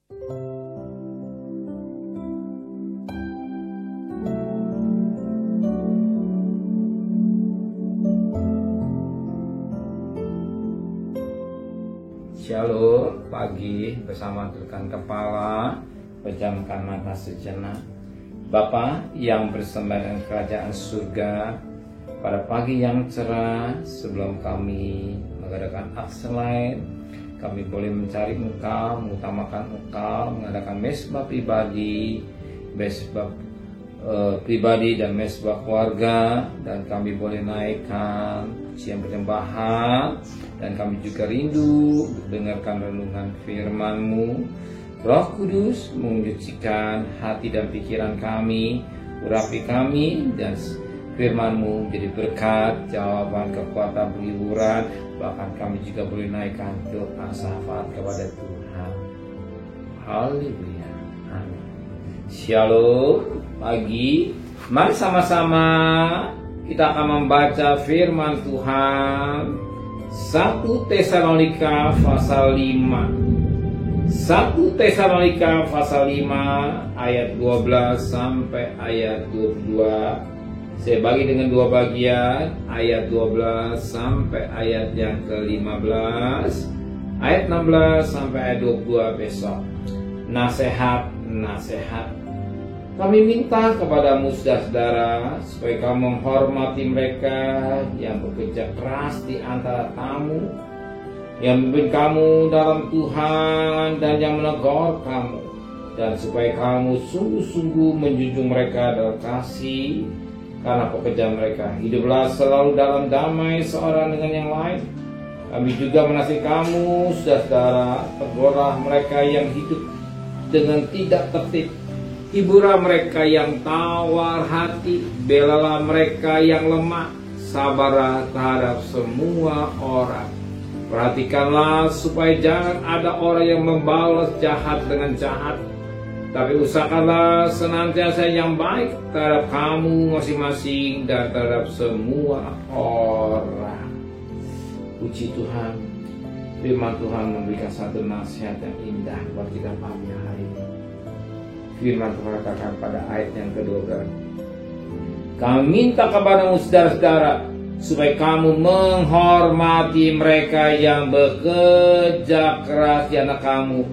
Shalom, pagi bersama tundukkan kepala, pejamkan mata sejenak. Bapa yang bersembah dengan kerajaan surga, pada pagi yang cerah sebelum kami mengadakan aksi lain, kami boleh mencari Engkau, mengutamakan Engkau, mengadakan mesbah pribadi, dan mesbah keluarga, dan kami boleh naikkan pujian penyembahan, dan kami juga rindu dengarkan renungan firman-Mu. Roh Kudus menyucikan hati dan pikiran kami, urapi kami, dan firman-Mu jadi berkat, jawaban, kekuatan, penghiburan. Bahkan kami juga boleh naikkan doa syafaat kepada Tuhan. Haleluya, amin. Shalom, pagi, mari sama-sama kita akan membaca firman Tuhan 1 Tesalonika pasal 5. 1 Tesalonika pasal 5 ayat 12 sampai ayat 22. Saya bagi dengan dua bagian, ayat 12 sampai ayat yang ke-15, ayat 16 sampai ayat 22 besok. Nasihat. Kami minta kepadamu saudara-saudara supaya kamu menghormati mereka yang bekerja keras di antara kamu, yang memimpin kamu dalam Tuhan dan yang menegur kamu, dan supaya kamu sungguh-sungguh menjunjung mereka dalam kasih karena pekerjaan mereka. Hiduplah selalu dalam damai seorang dengan yang lain. Kami juga menasihati kamu saudara-saudara, tegurlah mereka yang hidup dengan tidak tertib, hiburlah mereka yang tawar hati, belalah mereka yang lemah, sabarlah terhadap semua orang. Perhatikanlah supaya jangan ada orang yang membalas jahat dengan jahat, tapi usahakanlah senantiasa yang baik terhadap kamu masing-masing dan terhadap semua orang. Puji Tuhan, firman Tuhan memberikan satu nasihat yang indah buat kita pagi hari ini. Firman Tuhan katakan pada ayat yang ke-12, kami minta kepadamu saudara-saudara supaya kamu menghormati mereka yang bekerja keras di antara kamu,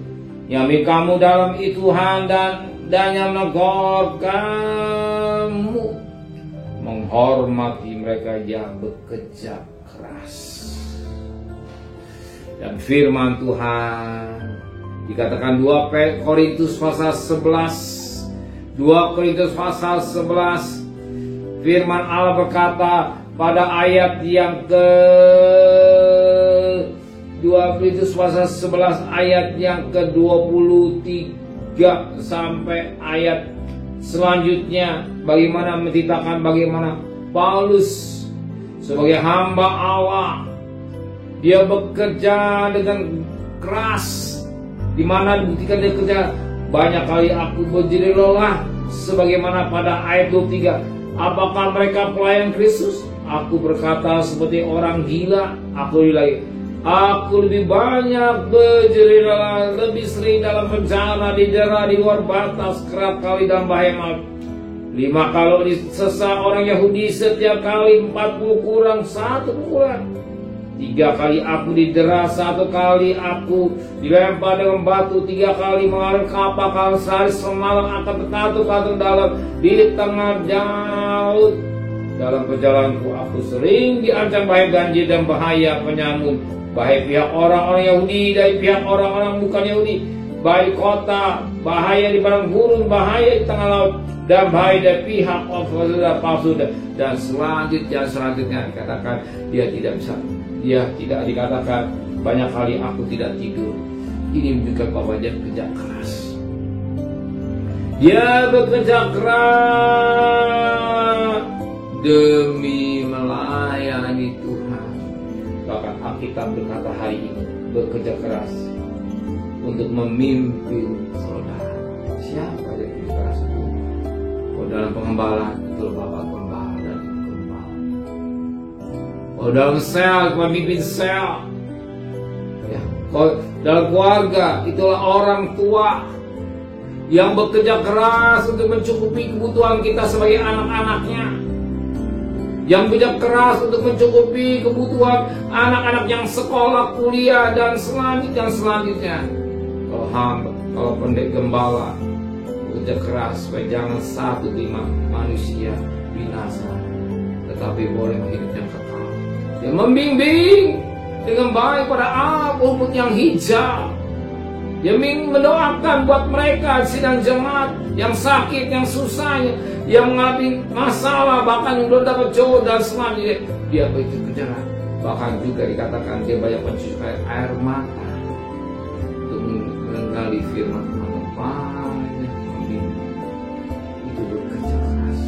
yang memimpin kamu dalam Tuhan dan yang menegur kamu. Menghormati mereka yang bekerja keras. Dan firman Tuhan dikatakan 2 Korintus pasal 11. 2 Korintus pasal 11, firman Allah berkata pada ayat yang ke 2 Korintus pasal 11 ayat yang ke-23 sampai ayat selanjutnya, bagaimana menceritakan bagaimana Paulus sebagai hamba Allah, dia bekerja dengan keras, di mana dibuktikan dia kerja. Banyak kali aku menjadi lelah, sebagaimana pada ayat 23. Apakah mereka pelayan Kristus? Aku berkata seperti orang gila. Aku lebih banyak menjadi lelah, lebih sering dalam penjara, didera, di luar batas, kerap kali dalam bahaya maut. 5 kali disesat orang Yahudi, setiap kali 40 kurang 1 kurang. 3 kali aku didera, 1 kali aku dilempar dengan batu, 3 kali mengalami kapal, sehari semalam akan terkatung-katung dalam di tengah laut. Dalam perjalananku aku sering diancam bahaya banjir dan bahaya penyamun, bahaya pihak orang-orang Yahudi dari pihak orang-orang bukan Yahudi, bahaya di kota, bahaya di padang gurun, bahaya di tengah laut, dan bahaya dari pihak palsu. Dan selanjutnya dikatakan dia tidak dikatakan banyak kali aku tidak tidur. Ini menunjukkan bahwa dia bekerja keras. Dia bekerja keras demi melayani Tuhan. Bahkan Alkitab berkata hari ini bekerja keras untuk memimpin saudara. Siapa yang bekerja keras itu? Oh, dalam pengembalaan itu Bapak Gembala dan Gembala. Oh, dalam sel, pemimpin sel, ya, Dalam keluarga, itulah orang tua yang bekerja keras untuk mencukupi kebutuhan kita sebagai anak-anaknya, yang bekerja keras untuk mencukupi kebutuhan anak-anak yang sekolah, kuliah, dan selanjutnya. Kalau pendek gembala bekerja keras supaya jangan satu lima manusia binasa, tetapi boleh hidup yang kekal. Dia membimbing dengan baik pada rumput yang hijau. Dia mendoakan buat mereka sidang jemaat yang sakit, yang susah, yang mengalami masalah, bahkan yang belum dapat jodoh dan selanjutnya. Dia begitu kejaran. Bahkan juga dikatakan dia banyak mencucurkan air mata untuk menggali firman Tuhan. Banyak membimbing. Itu bekerja keras.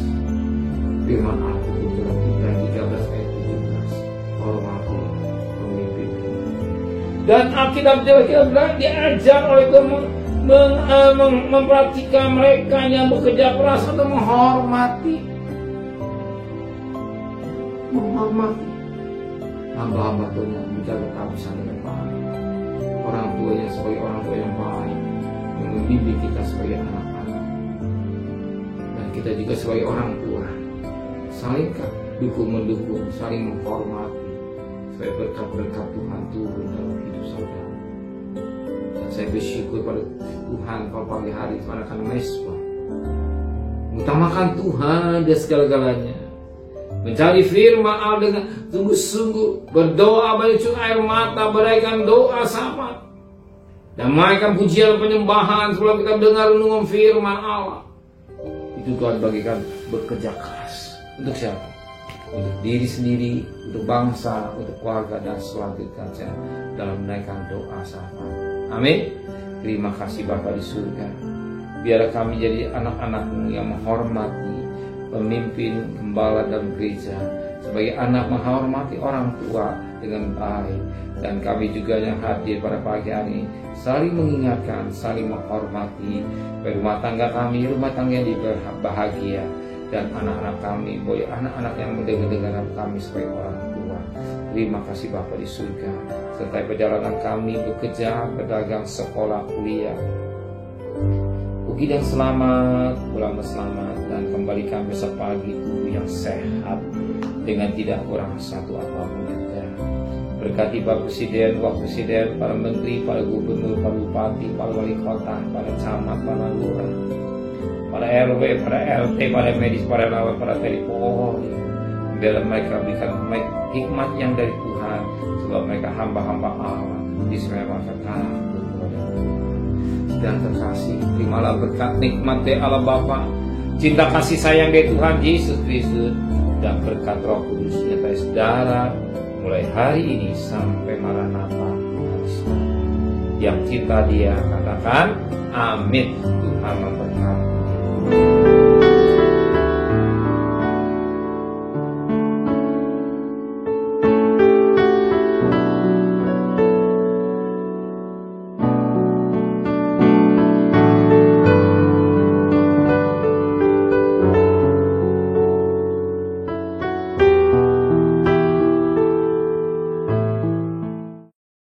Firman Allah dalam Ibrani 13 ayat 17. Hormati pemimpin. Dan Alkitab diajar oleh Tuhan memperhatikan mereka yang bekerja keras atau menghormati hamba-hamba Tuhan yang menjaga kehabisan dengan baik. Orang tuanya sebagai orang tua yang baik, yang membimbing kita sebagai anak-anak, dan kita juga sebagai orang tua saling dukung-mendukung, saling menghormati supaya berkat-berkat Tuhan turun dalam hidup saudara. Dan saya bersyukur pada Tuhan pada pagi hari akan mesbah, utamakan Tuhan di segala-galanya, mencari firman Allah dengan sungguh-sungguh, berdoa, mencurahkan air mata, berikan doa sahabat, dan mainkan pujian penyembahan sebelum kita mendengar renungan firman Allah. Itu Tuhan bagikan bekerja keras. Untuk siapa? Untuk diri sendiri, untuk bangsa, untuk keluarga, dan selanjutnya dalam menaikkan doa sahabat. Amin. Terima kasih Bapa di surga. Biar kami jadi anak-anak-Mu yang menghormati pemimpin, gembala, dan gereja. Sebagai anak menghormati orang tua dengan baik. Dan kami juga yang hadir pada pagi hari saling mengingatkan, saling menghormati rumah tangga kami, rumah tangga yang bahagia. Dan anak-anak kami, boleh anak-anak yang mendengar kami sebagai orang tua. Terima kasih Bapa di surga. Serta perjalanan kami bekerja, berdagang, sekolah, kuliah. Pergi dan selamat, pulang selamat, dan kembali kami besok pagi tubuh yang sehat dengan tidak kurang satu apapun juga. Berkati Pak Presiden, Wakil Presiden, para Menteri, para Gubernur, para Bupati, para Wali Kota, para Camat, para Lurah, para RW, para RT, para medis, para relawan, para Polri. Biar mereka berikan hikmat yang dari Tuhan, sebab mereka hamba-hamba Allah di semua kata. Dan terkasih, terimalah berkat nikmat dari Allah Bapa, cinta kasih sayang dari Tuhan Yesus Kristus, dan berkat Roh Kudus nyata saudara mulai hari ini sampai Maranatha. Yang cinta Dia katakan amin. Tuhan memberkati.